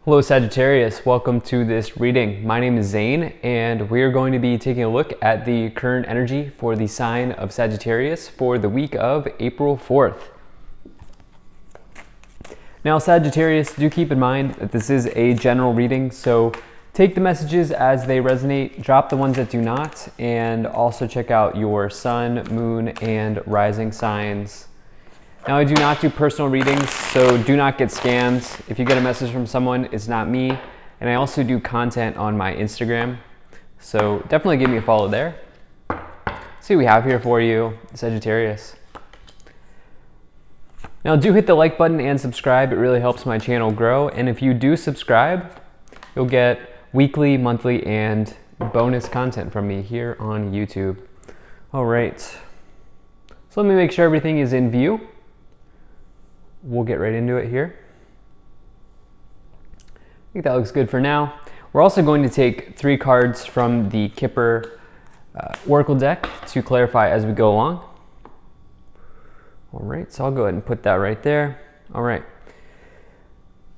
Hello Sagittarius, welcome to this reading. My name is Zane and we are going to be taking a look at the current energy for the sign of Sagittarius for the week of April 4th. Now Sagittarius, do keep in mind that this is a general reading, so take the messages as they resonate, drop the ones that do not, and also check out your sun, moon, and rising signs. Now, I do not do personal readings, so do not get scammed. If you get a message from someone, it's not me. And I also do content on my Instagram, so definitely give me a follow there. Let's see what we have here for you, Sagittarius. Now, do hit the like button and subscribe. It really helps my channel grow. And if you do subscribe, you'll get weekly, monthly, and bonus content from me here on YouTube. All right, so let me make sure everything is in view. We'll get right into it here. I think that looks good for now. We're also going to take 3 cards from the Kipper Oracle deck to clarify as we go along. All right, so I'll go ahead and put that right there. All right.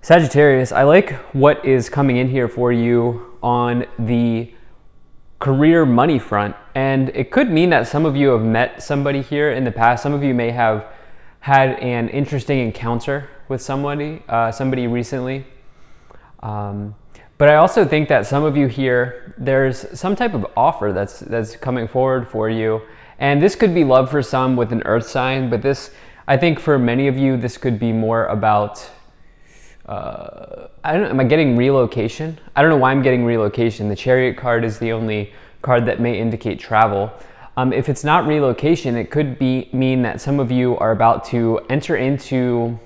Sagittarius, I like what is coming in here for you on the career money front. And it could mean that some of you have met somebody here in the past. Some of you may have had an interesting encounter with somebody recently. But I also think that some of you here, there's some type of offer that's coming forward for you. And this could be love for some with an earth sign, but this, I think for many of you, this could be more about, I don't know, am I getting relocation? I don't know why I'm getting relocation. The Chariot card is the only card that may indicate travel. If it's not relocation, it could mean that some of you are about to enter into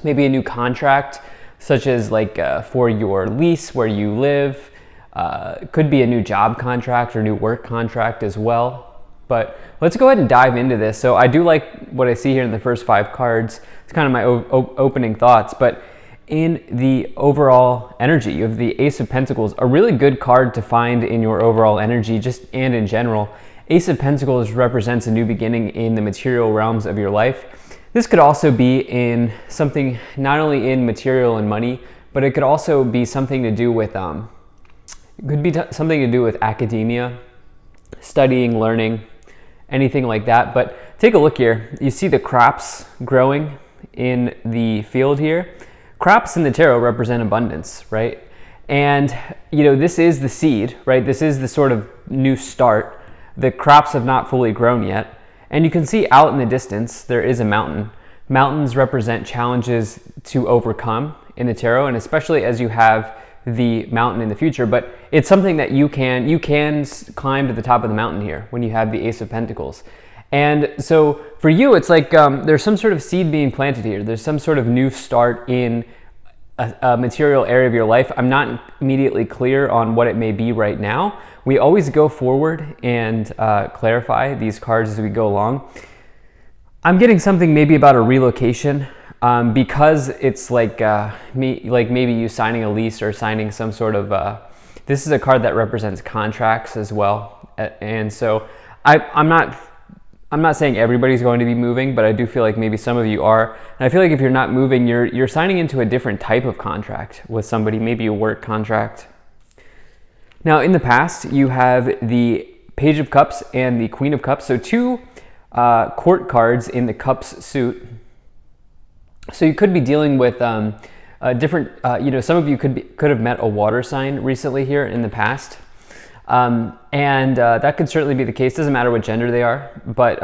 maybe a new contract, such as like for your lease where you live. It could be a new job contract or new work contract as well. But let's go ahead and dive into this. So I do like what I see here in the first 5 cards. It's kind of my opening thoughts. But in the overall energy, you have the Ace of Pentacles, a really good card to find in your overall energy, just and in general. Ace of Pentacles represents a new beginning in the material realms of your life. This could also be in something not only in material and money, but it could also be something to do with something to do with academia, studying, learning, anything like that. But take a look here. You see the crops growing in the field here. Crops in the tarot represent abundance, right? And, you know, this is the seed, right? This is the sort of new start. The crops have not fully grown yet. And you can see out in the distance, there is a mountain. Mountains represent challenges to overcome in the tarot, and especially as you have the mountain in the future. But it's something that you can climb to the top of the mountain here when you have the Ace of Pentacles. And so for you, it's like there's some sort of seed being planted here. There's some sort of new start in a material area of your life. I'm not immediately clear on what it may be right now. We always go forward and clarify these cards as we go along. I'm getting something maybe about a relocation because it's like maybe you signing a lease or signing some sort of, this is a card that represents contracts as well. And so I'm not saying everybody's going to be moving, but I do feel like maybe some of you are. And I feel like if you're not moving, you're signing into a different type of contract with somebody, maybe a work contract. Now, in the past, you have the Page of Cups and the Queen of Cups. So 2 court cards in the Cups suit. So you could be dealing with different, some of you could have met a water sign recently here in the past. That could certainly be the case. Doesn't matter what gender they are, but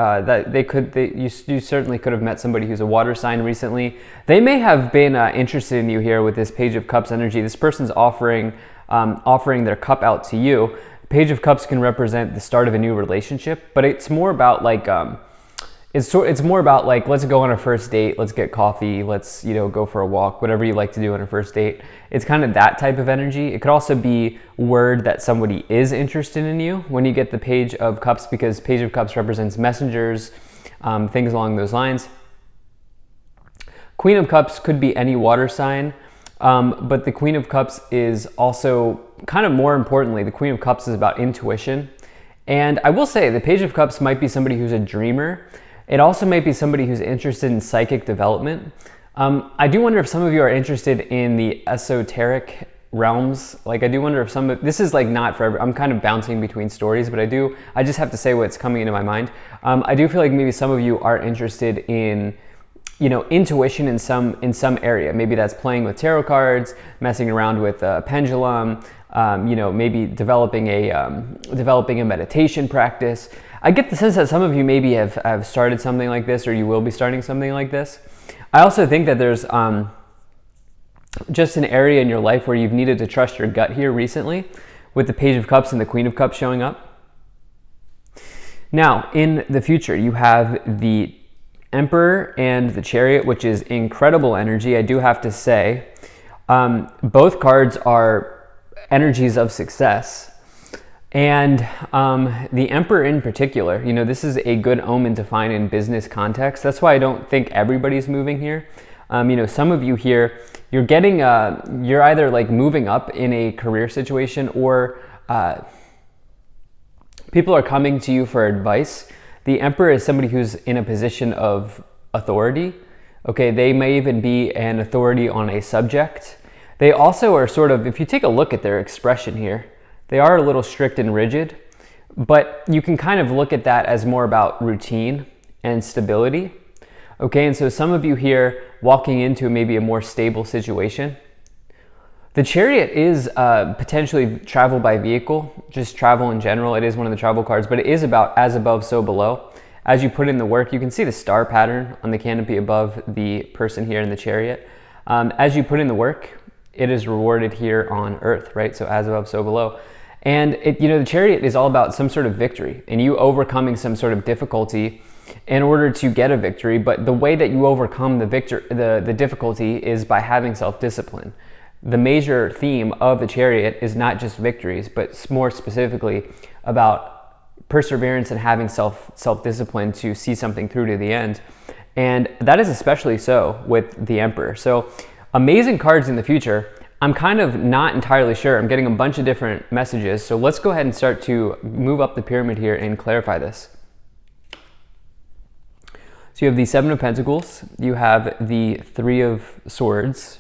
you certainly could have met somebody who's a water sign recently. They may have been interested in you here with this Page of Cups energy. This person's offering their cup out to you. Page of Cups can represent the start of a new relationship, but it's more about like it's more about like, let's go on a first date, let's get coffee, let's go for a walk, whatever you like to do on a first date. It's kind of that type of energy. It could also be word that somebody is interested in you when you get the Page of Cups, because Page of Cups represents messengers, things along those lines. Queen of Cups could be any water sign, but the Queen of Cups is also kind of more importantly, the Queen of Cups is about intuition. And I will say the Page of Cups might be somebody who's a dreamer. It also might be somebody who's interested in psychic development. I do wonder if some of you are interested in the esoteric realms. Like, I do wonder if this is like not for I'm kind of bouncing between stories, but I just have to say what's coming into my mind. I do feel like maybe some of you are interested in, intuition in some area. Maybe that's playing with tarot cards, messing around with a pendulum, maybe developing a meditation practice. I get the sense that some of you maybe have started something like this, or you will be starting something like this. I also think that there's just an area in your life where you've needed to trust your gut here recently, with the Page of Cups and the Queen of Cups showing up. Now, in the future, you have the Emperor and the Chariot, which is incredible energy. I do have to say, both cards are energies of success. And the Emperor in particular, this is a good omen to find in business context. That's why I don't think everybody's moving here. Some of you here, you're either like moving up in a career situation, or people are coming to you for advice. The Emperor is somebody who's in a position of authority. Okay, they may even be an authority on a subject. They also are sort of, if you take a look at their expression here, they are a little strict and rigid, but you can kind of look at that as more about routine and stability. Okay, and so some of you here walking into maybe a more stable situation. The Chariot is potentially travel by vehicle, just travel in general. It is one of the travel cards, but it is about as above, so below. As you put in the work, you can see the star pattern on the canopy above the person here in the Chariot. As you put in the work, it is rewarded here on earth, right? So as above, so below. And the Chariot is all about some sort of victory, and you overcoming some sort of difficulty in order to get a victory. But the way that you overcome the difficulty is by having self-discipline. The major theme of the Chariot is not just victories, but more specifically about perseverance and having self-discipline to see something through to the end. And that is especially so with the Emperor. So amazing cards in the future. I'm kind of not entirely sure. I'm getting a bunch of different messages. So let's go ahead and start to move up the pyramid here and clarify this. So you have the Seven of Pentacles. You have the Three of Swords.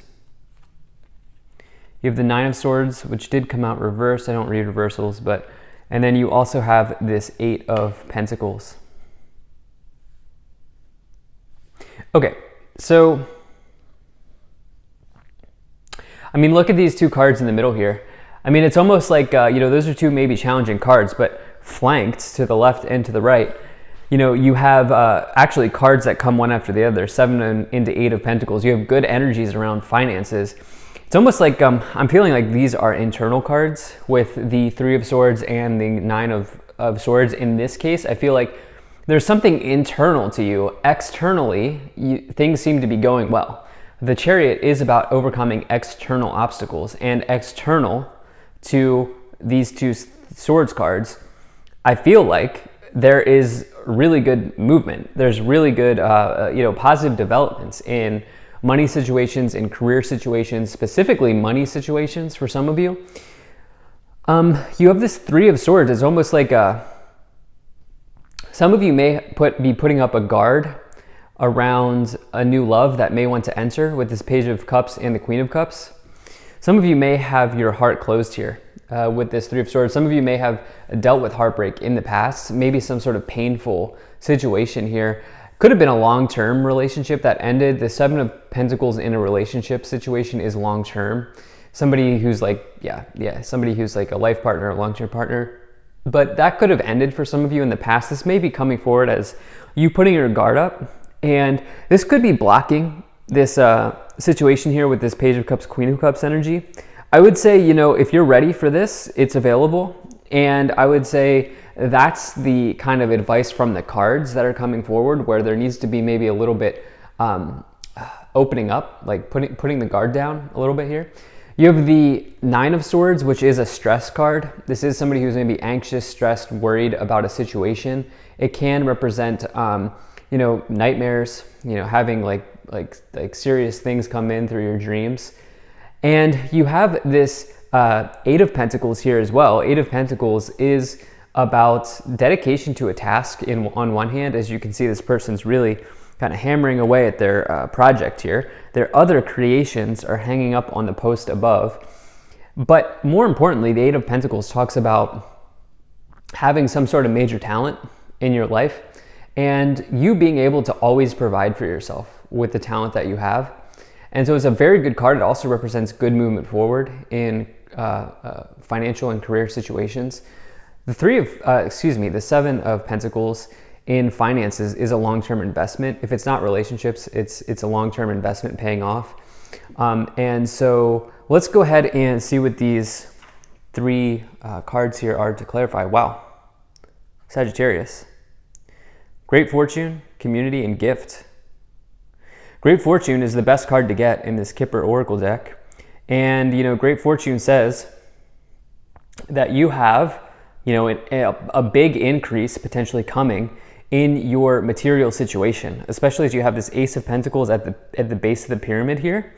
You have the Nine of Swords, which did come out reversed. I don't read reversals, and then you also have this Eight of Pentacles. Okay, so look at these two cards in the middle here. It's almost like, those are two maybe challenging cards, but flanked to the left and to the right, you have actually cards that come one after the other, Seven into Eight of Pentacles. You have good energies around finances. It's almost like I'm feeling like these are internal cards with the Three of Swords and the Nine of Swords. In this case, I feel like there's something internal to you. Externally, things seem to be going well. The Chariot is about overcoming external obstacles, and external to these two swords cards, I feel like there is really good movement. There's really good, positive developments in money situations, in career situations, specifically money situations for some of you. You have this Three of Swords. It's almost like some of you may be putting up a guard around a new love that may want to enter with this Page of Cups and the Queen of Cups. Some of you may have your heart closed here with this Three of Swords. Some of you may have dealt with heartbreak in the past, maybe some sort of painful situation here. Could have been a long-term relationship that ended. The Seven of Pentacles in a relationship situation is long-term. Somebody who's like, somebody who's like a life partner, a long-term partner. But that could have ended for some of you in the past. This may be coming forward as you putting your guard up. And this could be blocking this situation here with this Page of Cups, Queen of Cups energy. I would say, if you're ready for this, it's available. And I would say that's the kind of advice from the cards that are coming forward, where there needs to be maybe a little bit opening up, like putting the guard down a little bit here. You have the Nine of Swords, which is a stress card. This is somebody who's maybe anxious, stressed, worried about a situation. It can represent nightmares, having like serious things come in through your dreams. And you have this Eight of Pentacles here as well. Eight of Pentacles is about dedication to a task on one hand. As you can see, this person's really kind of hammering away at their project here. Their other creations are hanging up on the post above. But more importantly, the Eight of Pentacles talks about having some sort of major talent in your life and you being able to always provide for yourself with the talent that you have. And so it's a very good card. It also represents good movement forward in financial and career situations. The Seven of Pentacles in finances is a long-term investment. If it's not relationships, it's a long-term investment paying off. And so let's go ahead and see what these three cards here are to clarify. Wow. Sagittarius. Great fortune, community, and gift. Great fortune is the best card to get in this Kipper Oracle deck. And, great fortune says that you have, a big increase potentially coming in your material situation, especially as you have this Ace of Pentacles at the base of the pyramid here.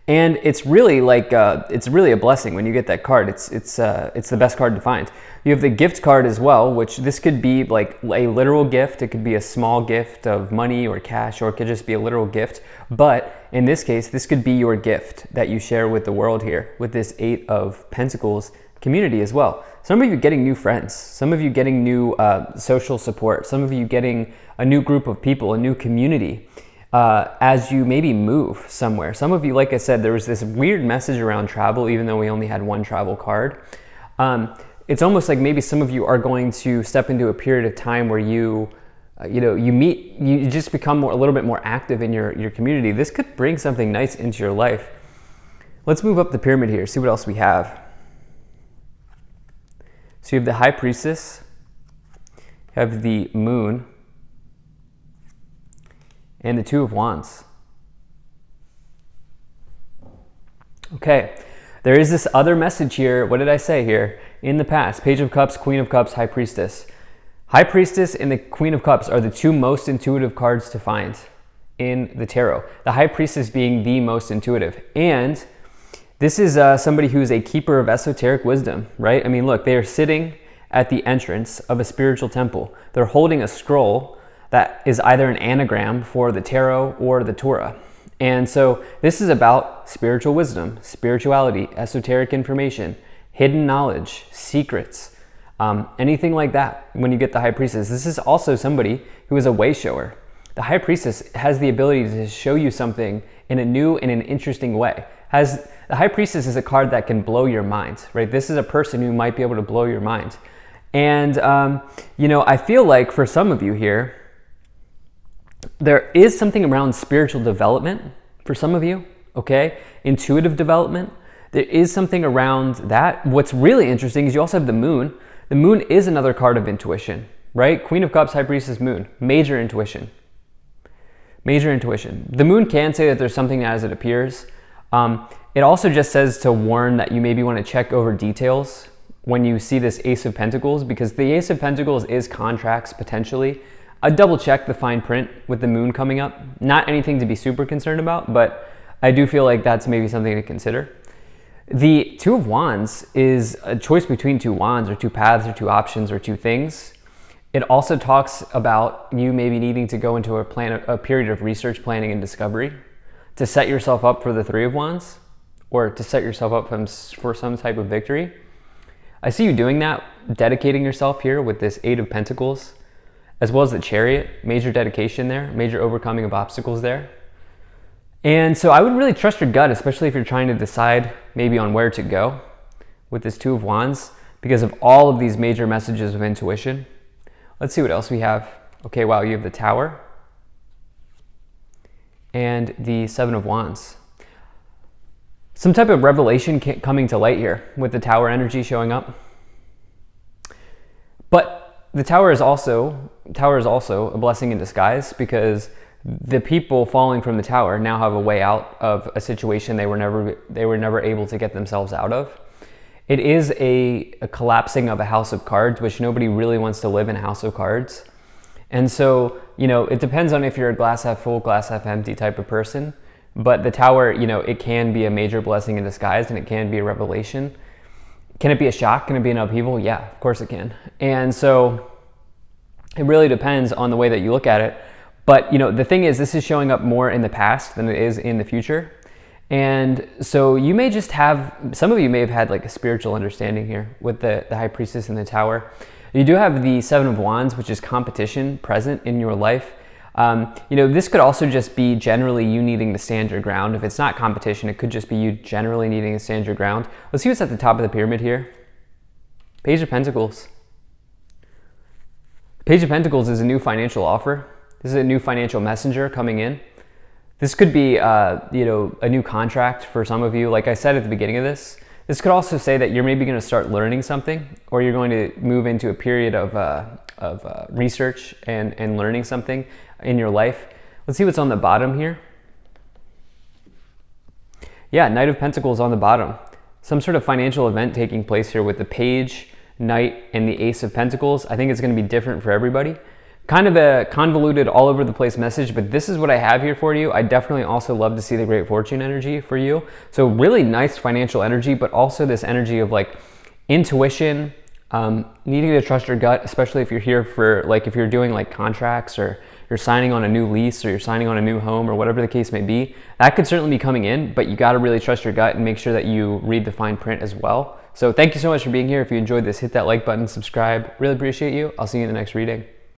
And it's really it's really a blessing when you get that card. It's the best card to find. You have the gift card as well, which this could be like a literal gift. It could be a small gift of money or cash, or it could just be a literal gift. But in this case, this could be your gift that you share with the world here with this Eight of Pentacles community as well. Some of you getting new friends, some of you getting new social support, some of you getting a new group of people, a new community. As you maybe move somewhere. Some of you, like I said, there was this weird message around travel, even though we only had one travel card. It's almost like maybe some of you are going to step into a period of time where you just become a little bit more active in your community. This could bring something nice into your life. Let's move up the pyramid here, see what else we have. So you have the High Priestess, you have the Moon, and the Two of Wands. Okay, there is this other message here. What did I say here? In the past, Page of Cups, Queen of Cups, High Priestess. High Priestess and the Queen of Cups are the two most intuitive cards to find in the tarot. The High Priestess being the most intuitive. And this is somebody who is a keeper of esoteric wisdom, right? I mean, look, they are sitting at the entrance of a spiritual temple. They're holding a scroll that is either an anagram for the tarot or the Torah. And so this is about spiritual wisdom, spirituality, esoteric information, hidden knowledge, secrets, anything like that when you get the High Priestess. This is also somebody who is a way shower. The High Priestess has the ability to show you something in a new and an interesting way. The High Priestess is a card that can blow your mind, right? This is a person who might be able to blow your mind. And, I feel like for some of you here, there is something around spiritual development for some of you, okay? Intuitive development. There is something around that. What's really interesting is you also have the Moon. The Moon is another card of intuition, right? Queen of Cups, High Priestess, Moon. Major intuition. Major intuition. The Moon can say that there's something as it appears. It also just says to warn that you maybe want to check over details when you see this Ace of Pentacles, because the Ace of Pentacles is contracts potentially. I'd double check the fine print with the Moon coming up. Not anything to be super concerned about, but I do feel like that's maybe something to consider. The Two of Wands is a choice between two wands or two paths or two options or two things. It also talks about you maybe needing to go into a period of research, planning, and discovery to set yourself up for the Three of Wands or to set yourself up for some type of victory. I see you doing that, dedicating yourself here with this Eight of Pentacles, as well as the Chariot. Major dedication there, major overcoming of obstacles there. And so I would really trust your gut, especially if you're trying to decide maybe on where to go with this Two of Wands, because of all of these major messages of intuition. Let's see what else we have. Okay, wow, you have the Tower and the Seven of Wands. Some type of revelation coming to light here with the Tower energy showing up. But the Tower is also a blessing in disguise, because the people falling from the Tower now have a way out of a situation they were never able to get themselves out of. It is a collapsing of a house of cards, which nobody really wants to live in a house of cards. And so, it depends on if you're a glass half full, glass half empty type of person. But the Tower, it can be a major blessing in disguise, and it can be a revelation. Can it be a shock? Can it be an upheaval? Yeah, of course it can. And so it really depends on the way that you look at it. But the thing is, this is showing up more in the past than it is in the future. And so you may just have, some of you may have had like a spiritual understanding here with the High Priestess in the Tower. You do have the Seven of Wands, which is competition, present in your life. This could also just be generally you needing to stand your ground. If it's not competition, it could just be you generally needing to stand your ground. Let's see what's at the top of the pyramid here. Page of Pentacles. Page of Pentacles is a new financial offer. This is a new financial messenger coming in. This could be, a new contract for some of you. Like I said at the beginning of this could also say that you're maybe going to start learning something, or you're going to move into a period of research and learning something in your life. Let's see what's on the bottom here. Yeah, Knight of Pentacles on the bottom. Some sort of financial event taking place here with the Page, Knight, and the Ace of Pentacles. I think it's going to be different for everybody. Kind of a convoluted, all over the place message, but this is what I have here for you. I definitely also love to see the Great Fortune energy for you. So really nice financial energy, but also this energy of like intuition, needing to trust your gut, especially if you're here for like, if you're doing like contracts, or you're signing on a new lease, or you're signing on a new home, or whatever the case may be. That could certainly be coming in, but you got to really trust your gut and make sure that you read the fine print as well. So thank you so much for being here. If you enjoyed this, hit that like button, subscribe. Really appreciate you. I'll see you in the next reading.